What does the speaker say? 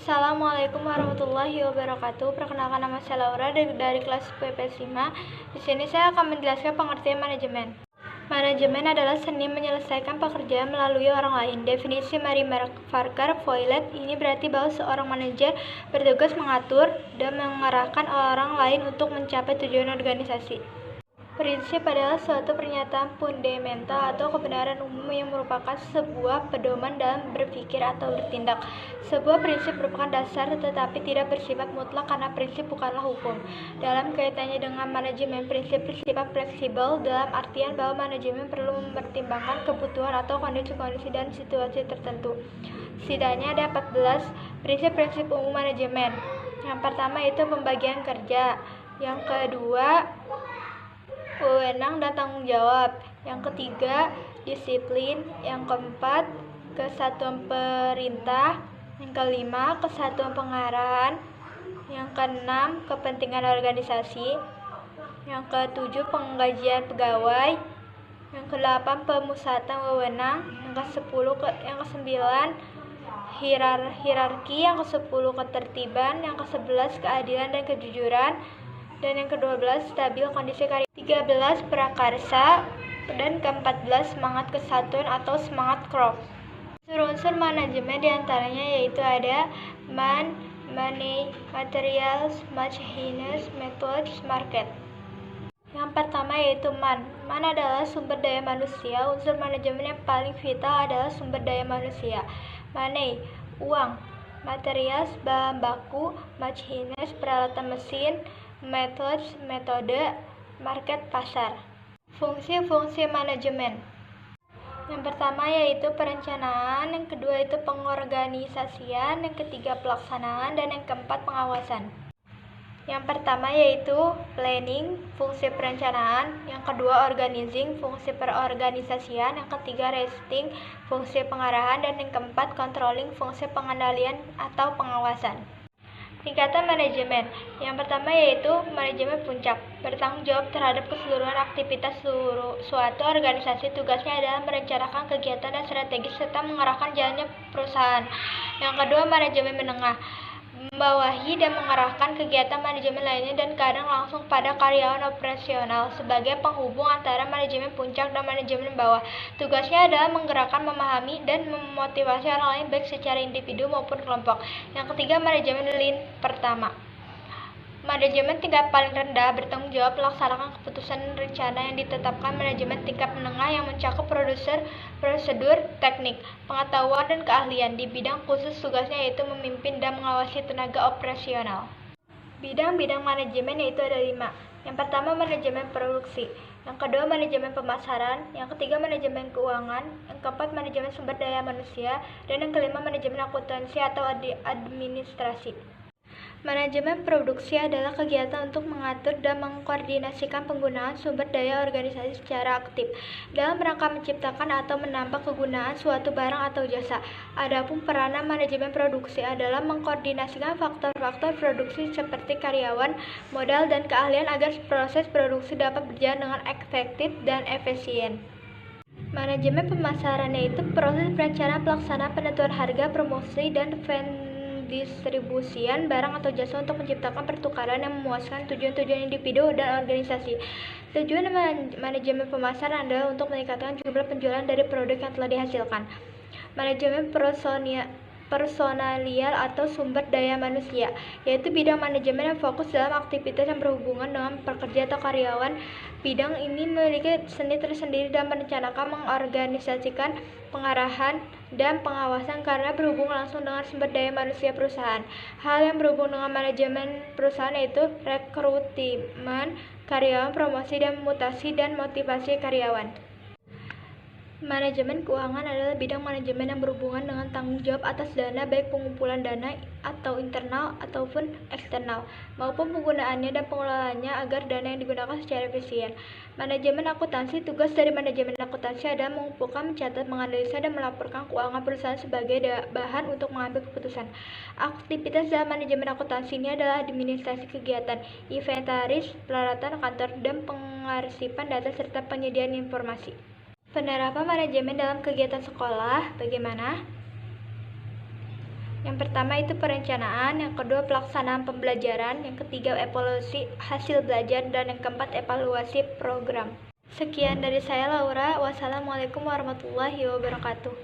Assalamualaikum warahmatullahi wabarakatuh. Perkenalkan, nama saya Laura dari kelas PPS 5. Di sini saya akan menjelaskan pengertian manajemen. Manajemen adalah seni menyelesaikan pekerjaan melalui orang lain. Definisi Mary Parker Follett ini berarti bahwa seorang manajer bertugas mengatur dan mengarahkan orang lain untuk mencapai tujuan organisasi. Prinsip adalah suatu pernyataan fundamental atau kebenaran umum yang merupakan sebuah pedoman dalam berpikir atau bertindak. Sebuah prinsip merupakan dasar tetapi tidak bersifat mutlak karena prinsip bukanlah hukum. Dalam kaitannya dengan manajemen, prinsip bersifat fleksibel dalam artian bahwa manajemen perlu mempertimbangkan kebutuhan atau kondisi-kondisi dan situasi tertentu. Setidaknya ada 14 prinsip-prinsip umum manajemen. Yang pertama itu pembagian kerja. Yang kedua, wewenang dan tanggung jawab. Yang ketiga, disiplin. Yang keempat, kesatuan perintah. Yang kelima, kesatuan pengarahan. Yang keenam, kepentingan organisasi. Yang ketujuh, penggajian pegawai. Yang kedelapan, pemusatan wewenang. Yang kesembilan, hierarki. Yang kesepuluh, ketertiban. Yang kesebelas, keadilan dan kejujuran. Dan yang ke-12, stabil kondisi karya. 13, prakarsa. Dan ke-14, semangat kesatuan atau semangat crowd. Unsur-unsur manajemen diantaranya yaitu ada money, materials, machines, methods, market. Yang pertama yaitu man adalah sumber daya manusia. Unsur manajemen yang paling vital adalah sumber daya manusia. Money, uang. Materials, bahan baku. Machines, peralatan mesin. Methods, metode. Market, pasar. Fungsi-fungsi manajemen. Yang pertama yaitu perencanaan, yang kedua itu pengorganisasian, yang ketiga pelaksanaan, dan yang keempat pengawasan. Yang pertama yaitu planning, fungsi perencanaan, yang kedua organizing, fungsi perorganisasian, yang ketiga resting, fungsi pengarahan, dan yang keempat controlling, fungsi pengendalian atau pengawasan. Tingkatan manajemen. Yang pertama yaitu manajemen puncak, bertanggung jawab terhadap keseluruhan aktivitas suatu organisasi. Tugasnya adalah merencanakan kegiatan dan strategi serta mengarahkan jalannya perusahaan. Yang kedua, manajemen menengah, membawahi dan mengarahkan kegiatan manajemen lainnya dan kadang langsung pada karyawan operasional sebagai penghubung antara manajemen puncak dan manajemen bawah. Tugasnya adalah menggerakkan, memahami, dan memotivasi orang lain baik secara individu maupun kelompok. Yang ketiga, manajemen lean pertama. Manajemen tingkat paling rendah bertanggung jawab melaksanakan keputusan rencana yang ditetapkan. Manajemen tingkat menengah yang mencakup prosedur, teknik, pengetahuan, dan keahlian di bidang khusus. Tugasnya yaitu memimpin dan mengawasi tenaga operasional. Bidang-bidang manajemen yaitu ada 5. Yang pertama, manajemen produksi. Yang kedua, manajemen pemasaran. Yang ketiga, manajemen keuangan. Yang keempat, manajemen sumber daya manusia. Dan yang kelima, manajemen akuntansi atau administrasi. Manajemen produksi adalah kegiatan untuk mengatur dan mengkoordinasikan penggunaan sumber daya organisasi secara aktif dalam rangka menciptakan atau menambah kegunaan suatu barang atau jasa. Adapun peranan manajemen produksi adalah mengkoordinasikan faktor-faktor produksi seperti karyawan, modal, dan keahlian agar proses produksi dapat berjalan dengan efektif dan efisien. Manajemen pemasaran yaitu proses perencanaan, pelaksanaan, penentuan harga, promosi, dan distribusian barang atau jasa untuk menciptakan pertukaran yang memuaskan tujuan-tujuan individu dan organisasi. Tujuan manajemen pemasaran adalah untuk meningkatkan jumlah penjualan dari produk yang telah dihasilkan. Manajemen personalial atau sumber daya manusia, yaitu bidang manajemen yang fokus dalam aktivitas yang berhubungan dengan pekerja atau karyawan. Bidang ini memiliki seni tersendiri dalam merencanakan, mengorganisasikan, pengarahan, dan pengawasan karena berhubungan langsung dengan sumber daya manusia perusahaan. Hal yang berhubungan dengan manajemen perusahaan yaitu rekrutmen karyawan, promosi dan mutasi, dan motivasi karyawan. Manajemen keuangan adalah bidang manajemen yang berhubungan dengan tanggung jawab atas dana, baik pengumpulan dana atau internal ataupun eksternal, maupun penggunaannya dan pengelolaannya agar dana yang digunakan secara efisien. Manajemen akuntansi. Tugas dari manajemen akuntansi adalah mengumpulkan, mencatat, menganalisa, dan melaporkan keuangan perusahaan sebagai bahan untuk mengambil keputusan. Aktivitas dalam manajemen akuntansi ini adalah administrasi kegiatan, inventaris, peralatan kantor, dan pengarsipan data serta penyediaan informasi. Penerapan manajemen dalam kegiatan sekolah bagaimana? Yang pertama itu perencanaan, yang kedua pelaksanaan pembelajaran, yang ketiga evaluasi hasil belajar, dan yang keempat evaluasi program. Sekian dari saya Laura. Wassalamualaikum warahmatullahi wabarakatuh.